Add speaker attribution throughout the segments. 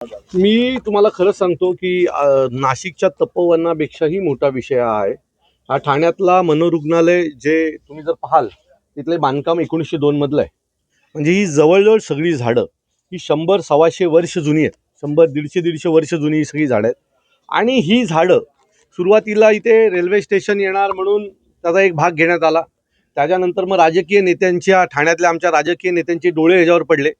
Speaker 1: मी तुम्हाला खरं सांगतो की नाशिकच्या तपोवनापेक्षाही मोठा विषय हा आहे. हा ठाण्यातला मनोरुग्णालय जे तुम्ही जर पाहाल तिथले बांधकाम 1902 मधलं आहे. म्हणजे ही जवळजवळ सगळी झाडं ही 100-125 वर्ष जुनी आहेत. 100-150 वर्ष जुनी ही सगळी झाडं आहेत. आणि ही झाडं सुरुवातीला इथे रेल्वे स्टेशन येणार म्हणून त्याचा एक भाग घेण्यात आला. त्याच्यानंतर मग राजकीय नेत्यांच्या ठाण्यातल्या आमच्या राजकीय नेत्यांचे डोळे ह्याच्यावर पडले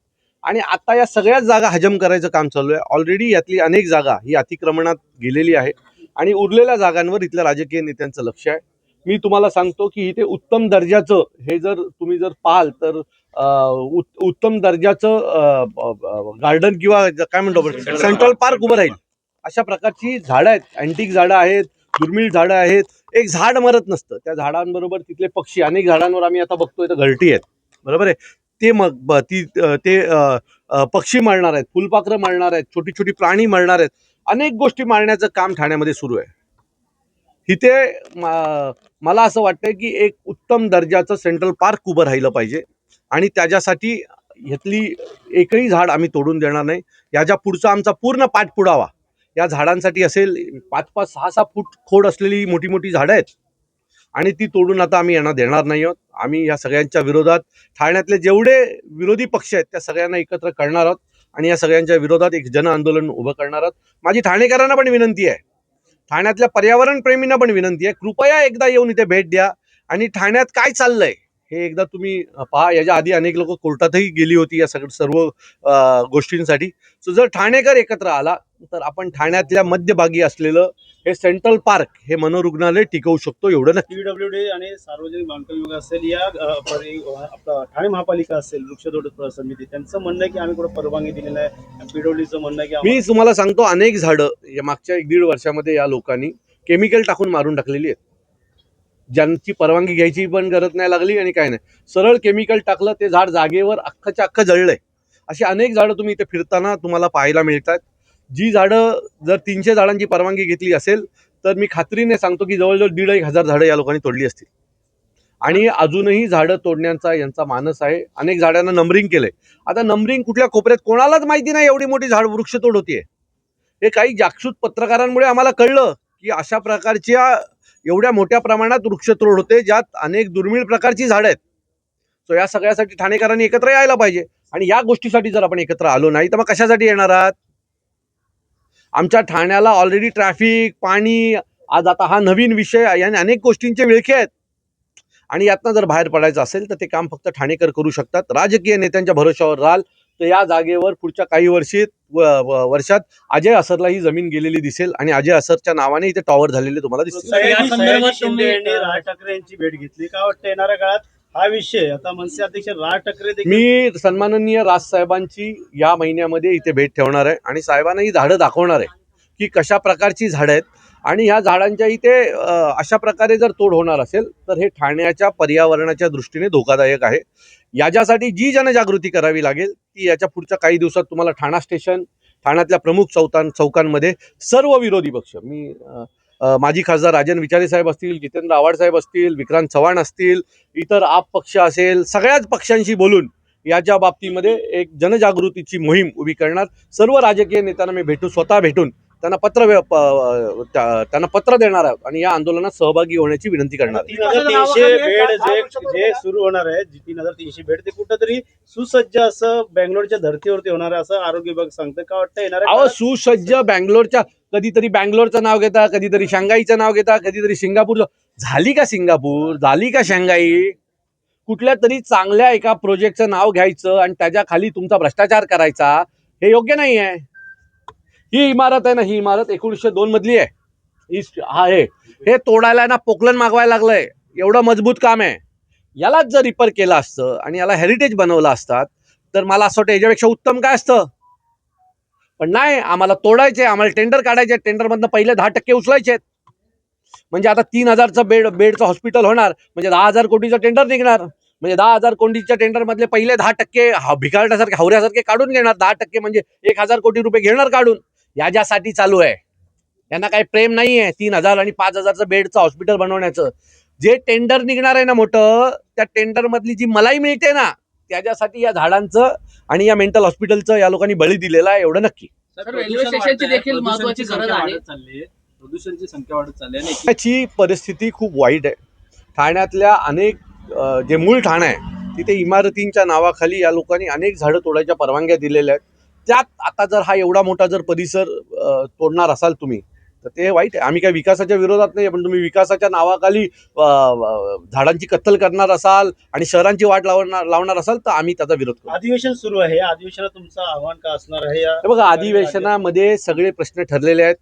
Speaker 1: आणि आता या सगळ्याच जागा हजम करायचं काम चालू आहे. ऑलरेडी यातली अनेक जागा ही अतिक्रमणात गेलेली आहे आणि उरलेल्या जागांवर इथल्या राजकीय नेत्यांचं लक्ष आहे. मी तुम्हाला सांगतो की इथे उत्तम दर्जाचं हे जर तुम्ही जर पाहाल तर उत्तम दर्जाचं गार्डन किंवा काय म्हणतो आपण सेंट्रल पार्क उभं राहील अशा प्रकारची झाडं आहेत. अँटिक झाडं आहेत, दुर्मिळ झाडं आहेत. एक झाड मरत नसतं. त्या झाडांबरोबर तिथले पक्षी, अनेक झाडांवर आम्ही आता बघतोय तर घरटी आहेत, बरोबर आहे. ते मग ते पक्षी मरणार आहेत, फुलपाखरं मरणार आहेत, छोटी छोटी प्राणी मरणार आहेत. अनेक गोष्टी मारण्याचं काम ठाण्यामध्ये सुरू आहे. इथे मला असं वाटतंय की एक उत्तम दर्जाचं सेंट्रल पार्क उभं राहिलं पाहिजे आणि त्याच्यासाठी ह्यातली एकही झाड आम्ही तोडून देणार नाही. याच्या पुढचा आमचा पूर्ण पाठपुरावा या झाडांसाठी असेल. 5-5, 6-6 फूट खोड असलेली मोठी मोठी झाडं आहेत आणि ती तोडून आता आम्ही यांना देणार नाही आहोत. आम्ही या सगळ्यांच्या विरोधात ठाण्यातले जेवढे विरोधी पक्ष आहेत त्या सगळ्यांना एकत्र करणार आहोत आणि या सगळ्यांच्या विरोधात एक जन आंदोलन उभं करणार आहोत. माझी ठाणेकरांना पण विनंती आहे, ठाण्यातल्या पर्यावरण प्रेमींना पण विनंती आहे, कृपया एकदा येऊन इथे भेट द्या आणि ठाण्यात काय चाललंय हे एकदा तुम्ही पहा. याच्या आधी अनेक लोक कोर्टातही गेली होती या सर्व गोष्टींसाठी. सो जर ठाणेकर एकत्र आला तर आपण ठाण्यातल्या मध्यभागी असलेलं हे सेंट्रल पार्क हे मनोरुग्णालय टिकवू शकतो. एवढं नक्की.
Speaker 2: पीडब्ल्यूडी आणि सार्वजनिक बांधकाम विभाग असेल या आपला ठाणे महापालिका असेल वृक्षतोड समिती त्यांचं म्हणणं आहे की आम्ही कुठं परवानगी दिली नाही. पीडब्ल्यूडीचं म्हणणं आहे की
Speaker 1: मी तुम्हाला सांगतो अनेक झाडं या मागच्या 1-1.5 वर्षामध्ये या लोकांनी केमिकल टाकून मारून टाकलेली आहेत. ज्यांची परवानगी घ्यायची पण गरज नाही लागली आणि काय नाही, सरळ केमिकल टाकलं, ते झाड जागेवर अख्खच्या अख्खं जळलंय. अशी अनेक झाडं तुम्ही इथे फिरताना तुम्हाला पाहायला मिळतात. जी झाडं जर 300 झाडांची परवानगी घेतली असेल तर मी खात्रीने सांगतो की जवळजवळ 1,500 झाडं या लोकांनी तोडली असतील आणि अजूनही झाडं तोडण्याचा यांचा मानस आहे. अनेक झाडांना नंबरिंग केलंय. आता नंबरिंग कुठल्या कोपऱ्यात कोणालाच माहिती नाही एवढी मोठी झाड वृक्षतोड होतीये. हे काही जागसूत पत्रकारांमुळे आम्हाला कळलं की अशा प्रकारच्या एवढ्या मोठ्या प्रमाणात वृक्षतोड होते ज्यात अनेक दुर्मिळ प्रकारची झाडं आहेत. सो या सगळ्यासाठी ठाणेकरांनी एकत्र यायला पाहिजे आणि या गोष्टीसाठी जर आपण एकत्र आलो नाही तर मग कशासाठी येणार आहात? आमच्या ठाण्याला ऑलरेडी ट्रॅफिक, पाणी, आज आता हा नवीन विषय याने अनेक गोष्टींचे विळखे आहेत आणि यातनं जर बाहेर पडायचं असेल तर ते काम फक्त ठाणेकर करू शकतात. राजकीय नेत्यांच्या भरोशावर राहाल तर या जागेवर पुढच्या काही वर्षात अजय असरला ही जमीन गेलेली दिसेल आणि अजय असरच्या नावाने इथे टॉवर झालेले तुम्हाला दिसतील.
Speaker 2: राज ठाकरे यांची भेट घेतली का वाटतं येणाऱ्या काळात हा विषय आता मनसे अध्यक्ष राज ठाकरे
Speaker 1: मी सन्माननीय राज साहेबांची या महिन्यामध्ये इथे भेट ठेवणार आहे आणि साहेबांना ही झाडं दाखवणार आहे की कशा प्रकारची झाडं आहेत आणि ह्या झाडांच्या इथे अशा प्रकारे जर तोड होणार असेल तर हे ठाण्याच्या पर्यावरणाच्या दृष्टीने धोकादायक आहे. याच्यासाठी जी जनजागृती करावी लागेल ती याच्या पुढच्या काही दिवसात तुम्हाला ठाणा स्टेशन, ठाण्यातल्या प्रमुख चौकांमध्ये सर्व विरोधी पक्ष, मी माजी खासदार राजन विचारे साहेब असतील, जितेंद्र आव्हाड साहेब असतील, विक्रांत चव्हाण असतील, इतर आप पक्ष असेल, सगळ्याच पक्षांशी बोलून याच्या बाबतीमध्ये एक जनजागृतीची मोहीम उभी करणार. सर्व राजकीय नेत्यांना मी स्वतः भेटून त्यांना पत्र देणार आहोत आणि या आंदोलनात सहभागी होण्याची विनंती करणार.
Speaker 2: 3,300 बेड जे सुरू होणार आहे, 3,300 बेड ते कुठंतरी सुसज्ज असं बेंगलोरच्या धर्तीवरती होणार आहे असं आरोग्य विभाग सांगतं. का वाटतं येणार
Speaker 1: सुसज्ज बेंगलोरच्या, कधीतरी बेंगलोरचं नाव घेता, कधीतरी शांघाईचं नाव घेता, कधीतरी सिंगापूरचं. झाली का सिंगापूर, झाली का शांघाई? कुठल्या तरी चांगल्या एका प्रोजेक्टचं नाव घ्यायचं आणि त्याच्या खाली तुमचा भ्रष्टाचार करायचा, हे योग्य नाही आहे. ही इमारत आहे ना, ही इमारत 1902 मधली आहे. हे तोडायला ना पोकलन मागवायला लागलंय. एवढं मजबूत काम आहे. यालाच जर रिपेअर केलं असतं आणि याला हेरिटेज बनवलं असतात तर मला असं वाटतं याच्यापेक्षा उत्तम काय असतं. पण नाही, आम्हाला तोडायचे, आम्हाला टेंडर काढायचे, टेंडरमधनं पहिले 10% उचलायचे. म्हणजे आता 3,000चं बेडचं हॉस्पिटल होणार म्हणजे 10,000 कोटीचं टेंडर निघणार. म्हणजे 10,000 कोटीच्या टेंडर मधले पहिले 10% भिकारड्यासारखे हावऱ्यासारखे काढून घेणार. 10% म्हणजे 1,000 कोटी रुपये घेणार काढून. याच्यासाठी चालू आहे. यांना काही प्रेम नाहीये 3,000 आणि 5,000चं बेडचं हॉस्पिटल बनवण्याचं. जे टेंडर निघणार आहे ना मोठं, त्या टेंडर मधली जी मलाई मिळते ना, त्याच्यासाठी या झाडांचं आणि या मेंटल हॉस्पिटलचं या लोकांनी बळी दिलेला आहे, एवढं नक्की.
Speaker 3: सर, रेल्वे स्टेशनची देखील महत्त्वाची गरज आहे.
Speaker 4: प्रदूषणची संख्या वाढत चालली आहे आणि
Speaker 1: ठाण्याची परिस्थिती खूप वाईट आहे. ठाण्यातल्या अनेक जे मूळ ठाणं आहे तिथे इमारतींच्या नावाखाली या लोकांनी अनेक झाडं तोडायच्या परवानग्या दिलेल्या आहेत. त्यात आता जर हा एवढा मोठा जर परिसर तोडणार असाल तुम्ही तर ते वाईट आहे. आम्ही काही विकासाच्या विरोधात नाही, पण तुम्ही विकासाच्या नावाखाली झाडांची कत्तल करणार असाल आणि शहरांची वाट लावणार असाल तर आम्ही त्याचा विरोध करू.
Speaker 2: अधिवेशन सुरू आहे, या अधिवेशनात तुमचं आव्हान का असणार आहे?
Speaker 1: हे बघा, अधिवेशनामध्ये सगळे प्रश्न ठरलेले आहेत.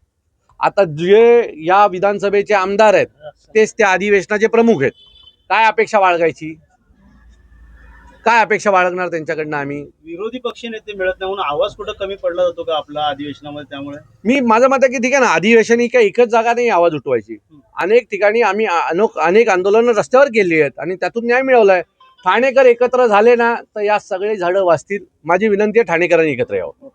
Speaker 1: आता जे या विधानसभेचे आमदार आहेत तेच त्या अधिवेशनाचे प्रमुख आहेत. काय अपेक्षा बाळगायची? काय अपेक्षा बाळगणार त्यांच्याकडनं आम्ही?
Speaker 2: विरोधी पक्ष नेते मिळत नाही म्हणून आवाज कुठं कमी पडला जातो का आपला अधिवेशनामध्ये? त्यामुळे
Speaker 1: माझं मत आहे की ठीक आहे ना, अधिवेशन ही काही एकच जागा नाही आवाज उठवायची. अनेक ठिकाणी आम्ही अनेक आंदोलनं रस्त्यावर केली आहेत आणि त्यातून न्याय मिळवलाय. ठाणेकर एकत्र झाले ना तर या सगळे झाडं वाचतील. माझी विनंती आहे ठाणेकरांनी एकत्र यावं.